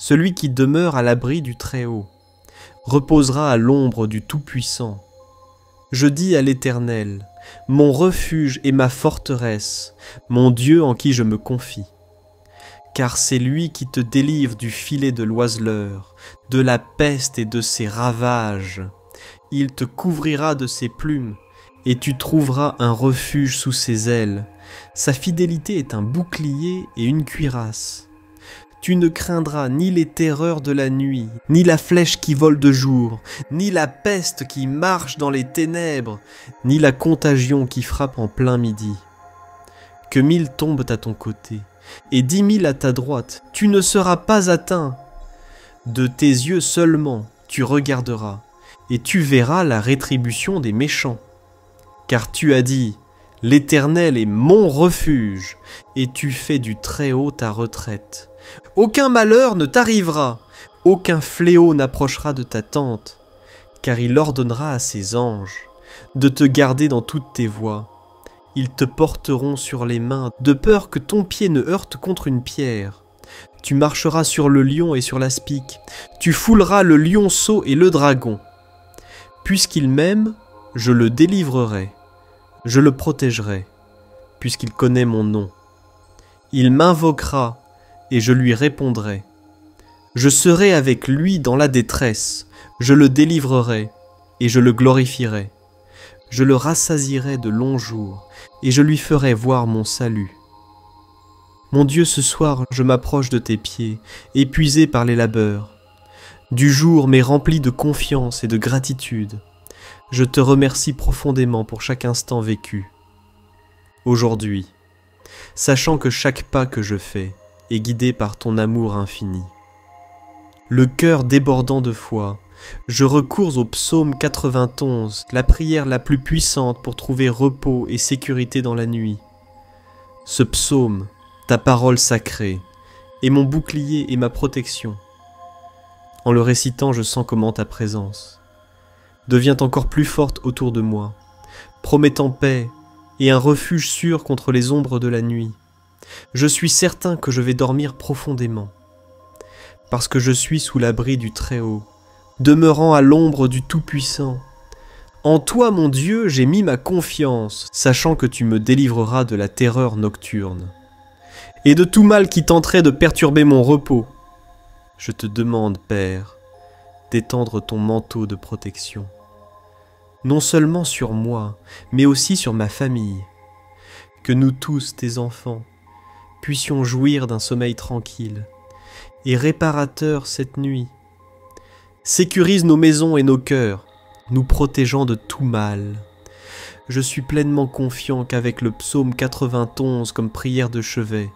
Celui qui demeure à l'abri du Très-Haut reposera à l'ombre du Tout-Puissant. Je dis à l'Éternel, mon refuge et ma forteresse, mon Dieu en qui je me confie. Car c'est lui qui te délivre du filet de l'oiseleur, de la peste et de ses ravages. Il te couvrira de ses plumes, et tu trouveras un refuge sous ses ailes. Sa fidélité est un bouclier et une cuirasse. Tu ne craindras ni les terreurs de la nuit, ni la flèche qui vole de jour, ni la peste qui marche dans les ténèbres, ni la contagion qui frappe en plein midi. Que 1000 tombent à ton côté, et 10 000 à ta droite, tu ne seras pas atteint. De tes yeux seulement tu regarderas, et tu verras la rétribution des méchants. Car tu as dit, l'Éternel est mon refuge, et tu fais du Très-Haut ta retraite. Aucun malheur ne t'arrivera, aucun fléau n'approchera de ta tente, car il ordonnera à ses anges de te garder dans toutes tes voies. Ils te porteront sur les mains, de peur que ton pied ne heurte contre une pierre. Tu marcheras sur le lion et sur l'aspic, tu fouleras le lionceau et le dragon. Puisqu'il m'aime, je le délivrerai, je le protégerai, puisqu'il connaît mon nom. Il m'invoquera, et je lui répondrai. Je serai avec lui dans la détresse, je le délivrerai, et je le glorifierai. Je le rassasierai de longs jours, et je lui ferai voir mon salut. Mon Dieu, ce soir, je m'approche de tes pieds, épuisé par les labeurs. Du jour, mais rempli de confiance et de gratitude. Je te remercie profondément pour chaque instant vécu. Aujourd'hui, sachant que chaque pas que je fais est guidé par ton amour infini. Le cœur débordant de foi, je recours au psaume 91, la prière la plus puissante pour trouver repos et sécurité dans la nuit. Ce psaume, ta parole sacrée, est mon bouclier et ma protection. En le récitant, je sens comment ta présence devient encore plus forte autour de moi, promettant paix et un refuge sûr contre les ombres de la nuit. Je suis certain que je vais dormir profondément, parce que je suis sous l'abri du Très-Haut, demeurant à l'ombre du Tout-Puissant. En toi, mon Dieu, j'ai mis ma confiance, sachant que tu me délivreras de la terreur nocturne, et de tout mal qui tenterait de perturber mon repos. Je te demande, Père, d'étendre ton manteau de protection, non seulement sur moi, mais aussi sur ma famille, que nous tous, tes enfants, puissions jouir d'un sommeil tranquille et réparateur cette nuit. Sécurise nos maisons et nos cœurs, nous protégeant de tout mal. Je suis pleinement confiant qu'avec le psaume 91 comme prière de chevet,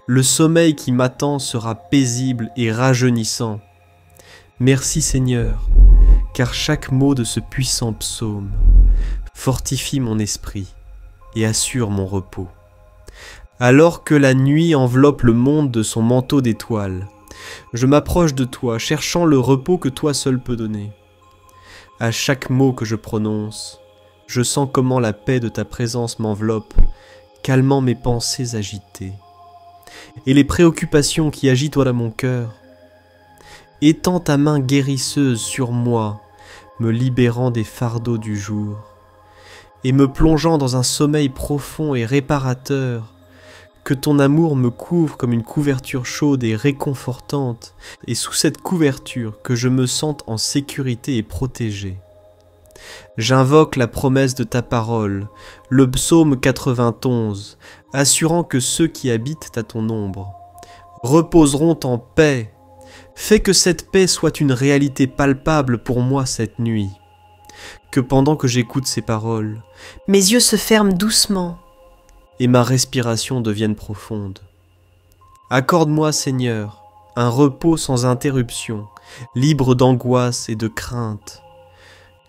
le sommeil qui m'attend sera paisible et rajeunissant. Merci Seigneur, car chaque mot de ce puissant psaume fortifie mon esprit et assure mon repos. Alors que la nuit enveloppe le monde de son manteau d'étoiles, je m'approche de toi, cherchant le repos que toi seul peux donner. À chaque mot que je prononce, je sens comment la paix de ta présence m'enveloppe, calmant mes pensées agitées et les préoccupations qui agitent dans mon cœur. Étends ta main guérisseuse sur moi, me libérant des fardeaux du jour et me plongeant dans un sommeil profond et réparateur. Que ton amour me couvre comme une couverture chaude et réconfortante, et sous cette couverture que je me sente en sécurité et protégé. J'invoque la promesse de ta parole, le psaume 91, assurant que ceux qui habitent à ton ombre reposeront en paix. Fais que cette paix soit une réalité palpable pour moi cette nuit. Que pendant que j'écoute ces paroles, mes yeux se ferment doucement et ma respiration devienne profonde. Accorde-moi, Seigneur, un repos sans interruption, libre d'angoisse et de crainte.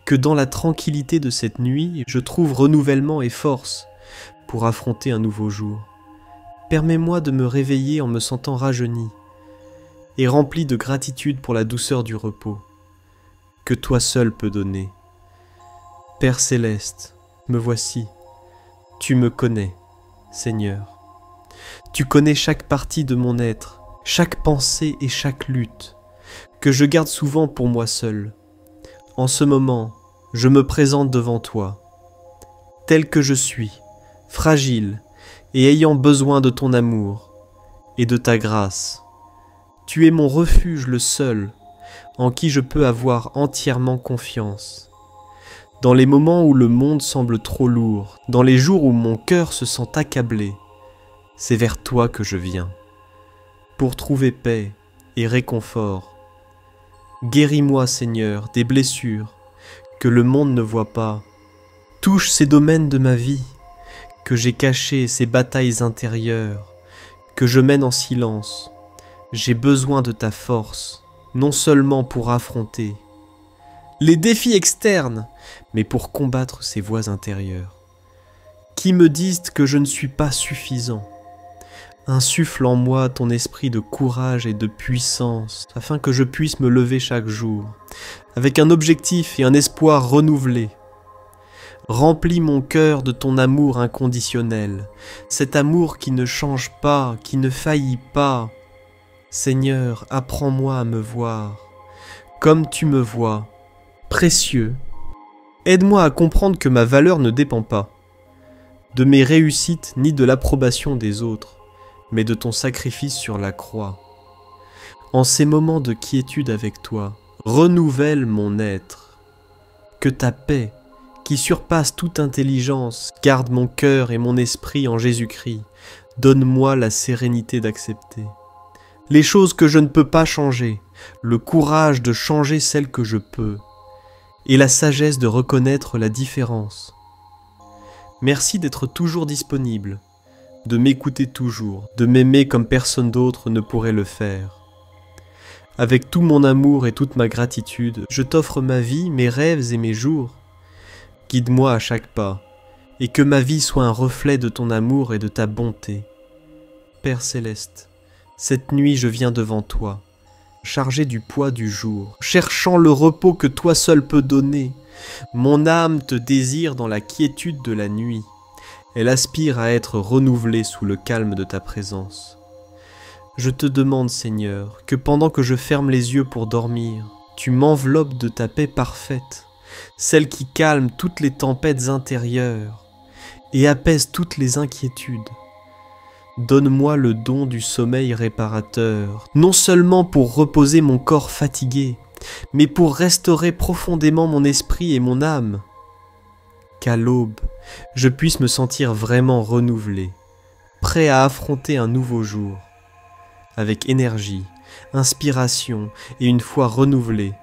Que dans la tranquillité de cette nuit, je trouve renouvellement et force pour affronter un nouveau jour. Permets-moi de me réveiller en me sentant rajeuni et rempli de gratitude pour la douceur du repos que toi seul peux donner. Père céleste, me voici, tu me connais. Seigneur, tu connais chaque partie de mon être chaque pensée et chaque lutte, que je garde souvent pour moi seul. En ce moment, je me présente devant toi, tel que je suis, fragile et ayant besoin de ton amour et de ta grâce. Tu es mon refuge le seul en qui je peux avoir entièrement confiance. Dans les moments où le monde semble trop lourd, dans les jours où mon cœur se sent accablé, c'est vers toi que je viens, pour trouver paix et réconfort. Guéris-moi, Seigneur, des blessures que le monde ne voit pas. Touche ces domaines de ma vie que j'ai cachés, ces batailles intérieures que je mène en silence. J'ai besoin de ta force, non seulement pour affronter les défis externes, mais pour combattre ces voix intérieures qui me disent que je ne suis pas suffisant. Insuffle en moi ton esprit de courage et de puissance, afin que je puisse me lever chaque jour, avec un objectif et un espoir renouvelé. Remplis mon cœur de ton amour inconditionnel, cet amour qui ne change pas, qui ne faillit pas. Seigneur, apprends-moi à me voir, comme tu me vois, précieux. Aide-moi à comprendre que ma valeur ne dépend pas de mes réussites ni de l'approbation des autres, mais de ton sacrifice sur la croix. En ces moments de quiétude avec toi, renouvelle mon être. Que ta paix, qui surpasse toute intelligence, garde mon cœur et mon esprit en Jésus-Christ. Donne-moi la sérénité d'accepter les choses que je ne peux pas changer, le courage de changer celles que je peux, et la sagesse de reconnaître la différence. Merci d'être toujours disponible, de m'écouter toujours, de m'aimer comme personne d'autre ne pourrait le faire. Avec tout mon amour et toute ma gratitude, je t'offre ma vie, mes rêves et mes jours. Guide-moi à chaque pas, et que ma vie soit un reflet de ton amour et de ta bonté. Père céleste, cette nuit je viens devant toi, chargé du poids du jour, cherchant le repos que toi seul peux donner. Mon âme te désire dans la quiétude de la nuit. Elle aspire à être renouvelée sous le calme de ta présence. Je te demande, Seigneur, que pendant que je ferme les yeux pour dormir, tu m'enveloppes de ta paix parfaite, celle qui calme toutes les tempêtes intérieures et apaise toutes les inquiétudes. Donne-moi le don du sommeil réparateur, non seulement pour reposer mon corps fatigué, mais pour restaurer profondément mon esprit et mon âme. Qu'à l'aube, je puisse me sentir vraiment renouvelé, prêt à affronter un nouveau jour, avec énergie, inspiration et une foi renouvelée.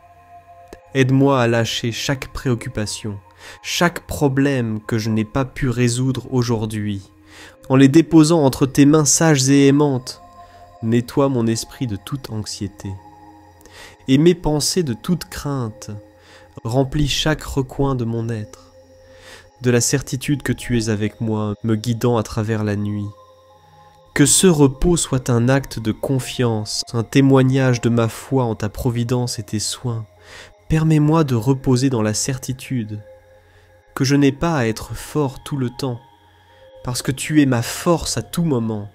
Aide-moi à lâcher chaque préoccupation, chaque problème que je n'ai pas pu résoudre aujourd'hui. En les déposant entre tes mains sages et aimantes, nettoie mon esprit de toute anxiété. Et mes pensées de toute crainte, remplis chaque recoin de mon être, de la certitude que tu es avec moi, me guidant à travers la nuit. Que ce repos soit un acte de confiance, un témoignage de ma foi en ta providence et tes soins. Permets-moi de reposer dans la certitude que je n'ai pas à être fort tout le temps, parce que tu es ma force à tout moment.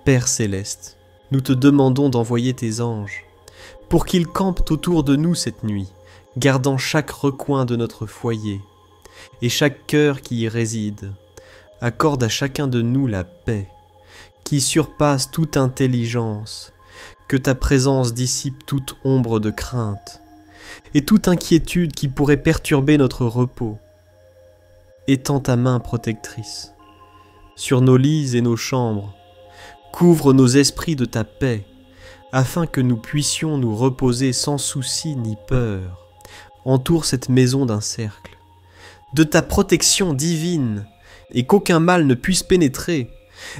Père céleste, nous te demandons d'envoyer tes anges, pour qu'ils campent autour de nous cette nuit, gardant chaque recoin de notre foyer, et chaque cœur qui y réside. Accorde à chacun de nous la paix, qui surpasse toute intelligence, que ta présence dissipe toute ombre de crainte, et toute inquiétude qui pourrait perturber notre repos. Étends ta main protectrice sur nos lits et nos chambres, couvre nos esprits de ta paix, afin que nous puissions nous reposer sans souci ni peur. Entoure cette maison d'un cercle de ta protection divine, et qu'aucun mal ne puisse pénétrer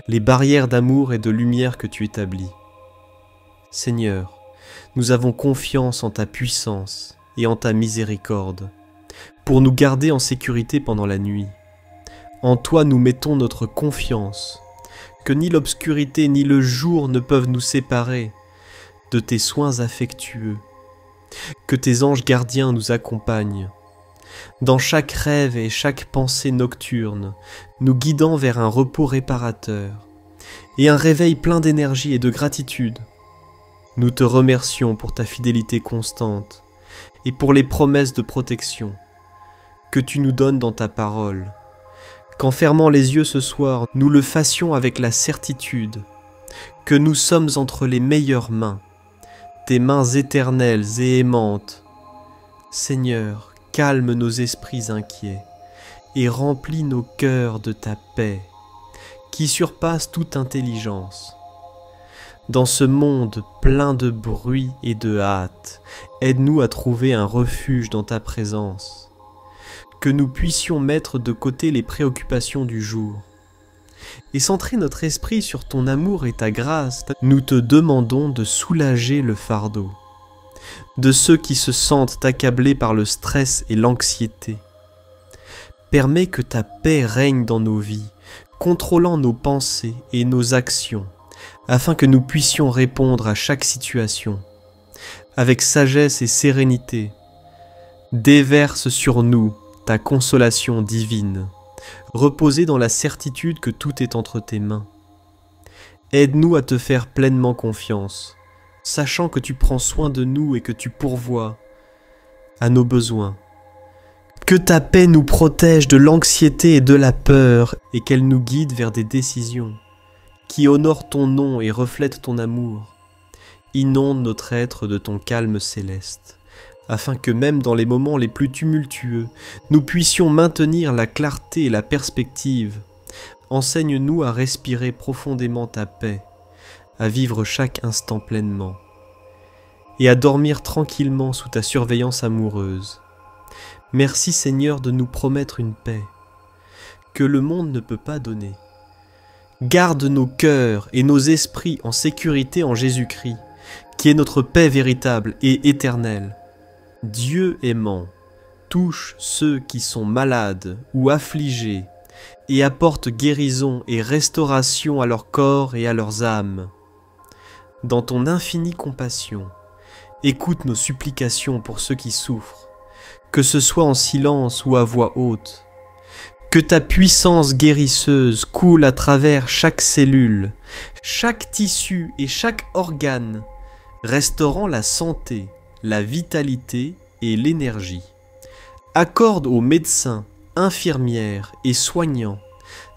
les barrières d'amour et de lumière que tu établis. Seigneur, nous avons confiance en ta puissance et en ta miséricorde, pour nous garder en sécurité pendant la nuit. En toi nous mettons notre confiance, que ni l'obscurité ni le jour ne peuvent nous séparer de tes soins affectueux. Que tes anges gardiens nous accompagnent, dans chaque rêve et chaque pensée nocturne, nous guidant vers un repos réparateur, et un réveil plein d'énergie et de gratitude. Nous te remercions pour ta fidélité constante et pour les promesses de protection que tu nous donnes dans ta parole. Qu'en fermant les yeux ce soir, nous le fassions avec la certitude que nous sommes entre les meilleures mains, tes mains éternelles et aimantes. Seigneur, calme nos esprits inquiets et remplis nos cœurs de ta paix, qui surpasse toute intelligence. Dans ce monde plein de bruit et de hâte, aide-nous à trouver un refuge dans ta présence, que nous puissions mettre de côté les préoccupations du jour et centrer notre esprit sur ton amour et ta grâce. Nous te demandons de soulager le fardeau de ceux qui se sentent accablés par le stress et l'anxiété. Permets que ta paix règne dans nos vies, contrôlant nos pensées et nos actions, afin que nous puissions répondre à chaque situation avec sagesse et sérénité. Déverse sur nous ta consolation divine, reposez dans la certitude que tout est entre tes mains. Aide-nous à te faire pleinement confiance, sachant que tu prends soin de nous et que tu pourvois à nos besoins. Que ta paix nous protège de l'anxiété et de la peur et qu'elle nous guide vers des décisions qui honorent ton nom et reflètent ton amour. Inonde notre être de ton calme céleste, afin que même dans les moments les plus tumultueux, nous puissions maintenir la clarté et la perspective. Enseigne-nous à respirer profondément ta paix, à vivre chaque instant pleinement, et à dormir tranquillement sous ta surveillance amoureuse. Merci Seigneur de nous promettre une paix que le monde ne peut pas donner. Garde nos cœurs et nos esprits en sécurité en Jésus-Christ, qui est notre paix véritable et éternelle. Dieu aimant, touche ceux qui sont malades ou affligés et apporte guérison et restauration à leur corps et à leurs âmes. Dans ton infinie compassion, écoute nos supplications pour ceux qui souffrent, que ce soit en silence ou à voix haute. Que ta puissance guérisseuse coule à travers chaque cellule, chaque tissu et chaque organe, restaurant la santé, la vitalité et l'énergie. Accorde aux médecins, infirmières et soignants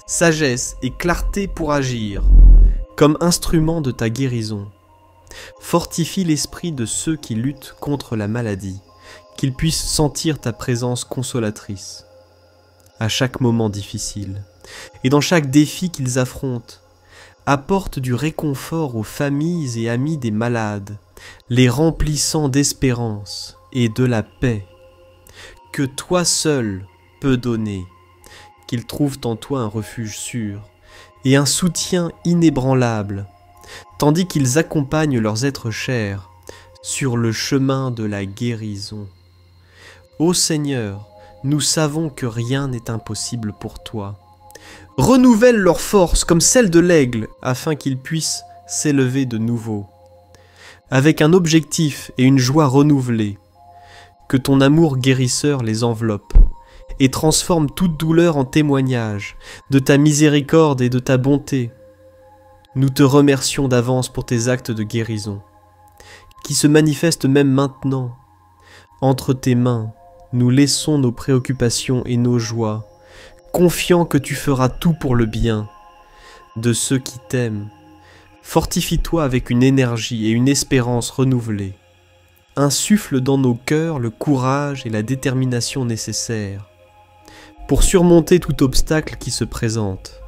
sagesse et clarté pour agir, comme instrument de ta guérison. Fortifie l'esprit de ceux qui luttent contre la maladie, qu'ils puissent sentir ta présence consolatrice à chaque moment difficile et dans chaque défi qu'ils affrontent. Apporte du réconfort aux familles et amis des malades, les remplissant d'espérance et de la paix que toi seul peux donner, qu'ils trouvent en toi un refuge sûr et un soutien inébranlable, tandis qu'ils accompagnent leurs êtres chers sur le chemin de la guérison. Ô Seigneur, nous savons que rien n'est impossible pour toi. Renouvelle leur force comme celle de l'aigle, afin qu'ils puissent s'élever de nouveau, avec un objectif et une joie renouvelée. Que ton amour guérisseur les enveloppe et transforme toute douleur en témoignage de ta miséricorde et de ta bonté. Nous te remercions d'avance pour tes actes de guérison, qui se manifestent même maintenant. Entre tes mains, nous laissons nos préoccupations et nos joies, confiants que tu feras tout pour le bien de ceux qui t'aiment. Fortifie-toi avec une énergie et une espérance renouvelée. Insuffle dans nos cœurs le courage et la détermination nécessaires pour surmonter tout obstacle qui se présente.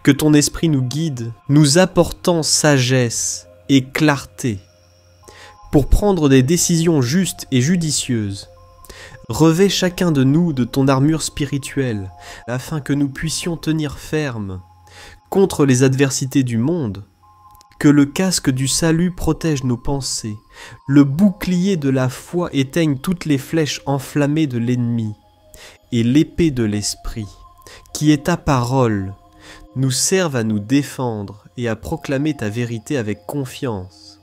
Que ton esprit nous guide, nous apportant sagesse et clarté pour prendre des décisions justes et judicieuses. Revêt chacun de nous de ton armure spirituelle, afin que nous puissions tenir ferme contre les adversités du monde. Que le casque du salut protège nos pensées, le bouclier de la foi éteigne toutes les flèches enflammées de l'ennemi, et l'épée de l'esprit, qui est ta parole, nous serve à nous défendre et à proclamer ta vérité avec confiance.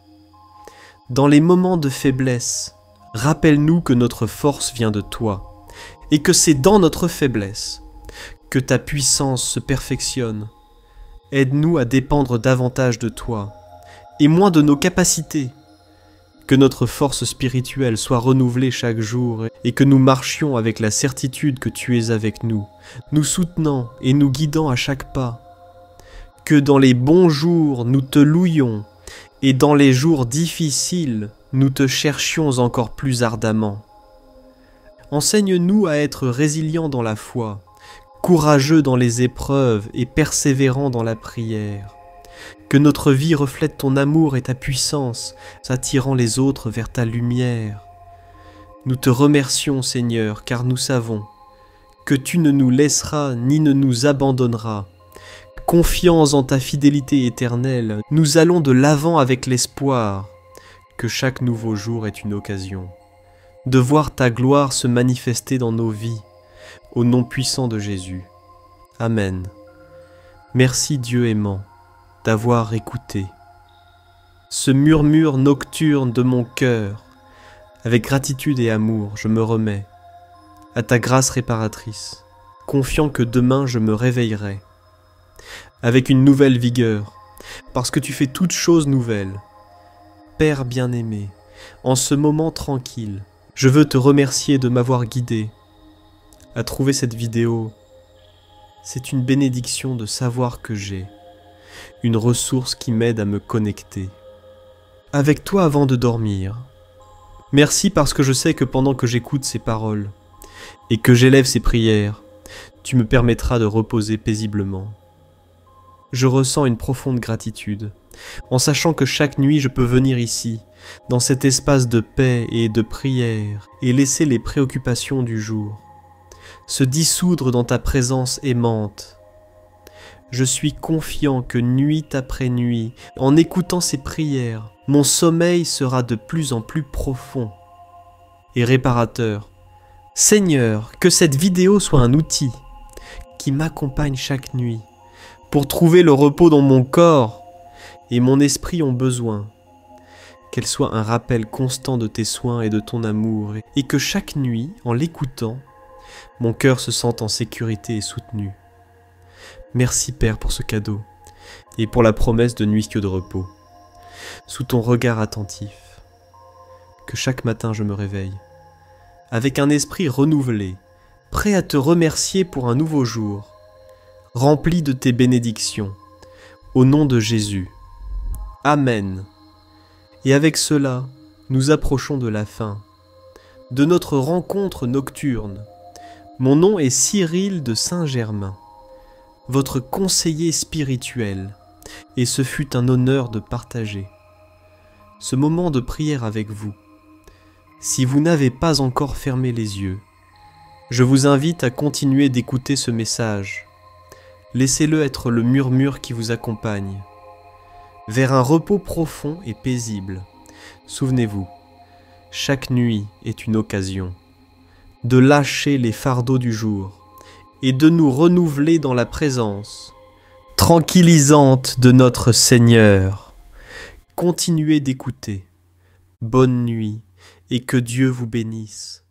Dans les moments de faiblesse, rappelle-nous que notre force vient de toi, et que c'est dans notre faiblesse que ta puissance se perfectionne. Aide-nous à dépendre davantage de toi, et moins de nos capacités. Que notre force spirituelle soit renouvelée chaque jour, et que nous marchions avec la certitude que tu es avec nous, nous soutenant et nous guidant à chaque pas. Que dans les bons jours nous te louions, et dans les jours difficiles nous te cherchions encore plus ardemment. Enseigne-nous à être résilients dans la foi, courageux dans les épreuves et persévérants dans la prière. Que notre vie reflète ton amour et ta puissance, attirant les autres vers ta lumière. Nous te remercions, Seigneur, car nous savons que tu ne nous laisseras ni ne nous abandonneras. Confiants en ta fidélité éternelle, nous allons de l'avant avec l'espoir que chaque nouveau jour est une occasion de voir ta gloire se manifester dans nos vies, au nom puissant de Jésus. Amen. Merci Dieu aimant d'avoir écouté ce murmure nocturne de mon cœur. Avec gratitude et amour, je me remets à ta grâce réparatrice, confiant que demain je me réveillerai avec une nouvelle vigueur, parce que tu fais toutes choses nouvelles. Père bien-aimé, en ce moment tranquille, je veux te remercier de m'avoir guidé à trouver cette vidéo. C'est une bénédiction de savoir que j'ai une ressource qui m'aide à me connecter avec toi avant de dormir. Merci parce que je sais que pendant que j'écoute ces paroles et que j'élève ces prières, tu me permettras de reposer paisiblement. Je ressens une profonde gratitude, en sachant que chaque nuit je peux venir ici, dans cet espace de paix et de prière, et laisser les préoccupations du jour se dissoudre dans ta présence aimante. Je suis confiant que nuit après nuit, en écoutant ces prières, mon sommeil sera de plus en plus profond et réparateur. Seigneur, que cette vidéo soit un outil qui m'accompagne chaque nuit pour trouver le repos dont mon corps et mon esprit ont besoin. Qu'elle soit un rappel constant de tes soins et de ton amour, et que chaque nuit, en l'écoutant, mon cœur se sente en sécurité et soutenu. Merci Père pour ce cadeau, et pour la promesse de nuits de repos. Sous ton regard attentif, que chaque matin je me réveille, avec un esprit renouvelé, prêt à te remercier pour un nouveau jour, rempli de tes bénédictions, au nom de Jésus. Amen. Et avec cela, nous approchons de la fin, de notre rencontre nocturne. Mon nom est Cyril de Saint-Germain, votre conseiller spirituel, et ce fut un honneur de partager ce moment de prière avec vous. Si vous n'avez pas encore fermé les yeux, je vous invite à continuer d'écouter ce message. Laissez-le être le murmure qui vous accompagne, vers un repos profond et paisible. Souvenez-vous, chaque nuit est une occasion de lâcher les fardeaux du jour et de nous renouveler dans la présence tranquillisante de notre Seigneur. Continuez d'écouter. Bonne nuit et que Dieu vous bénisse.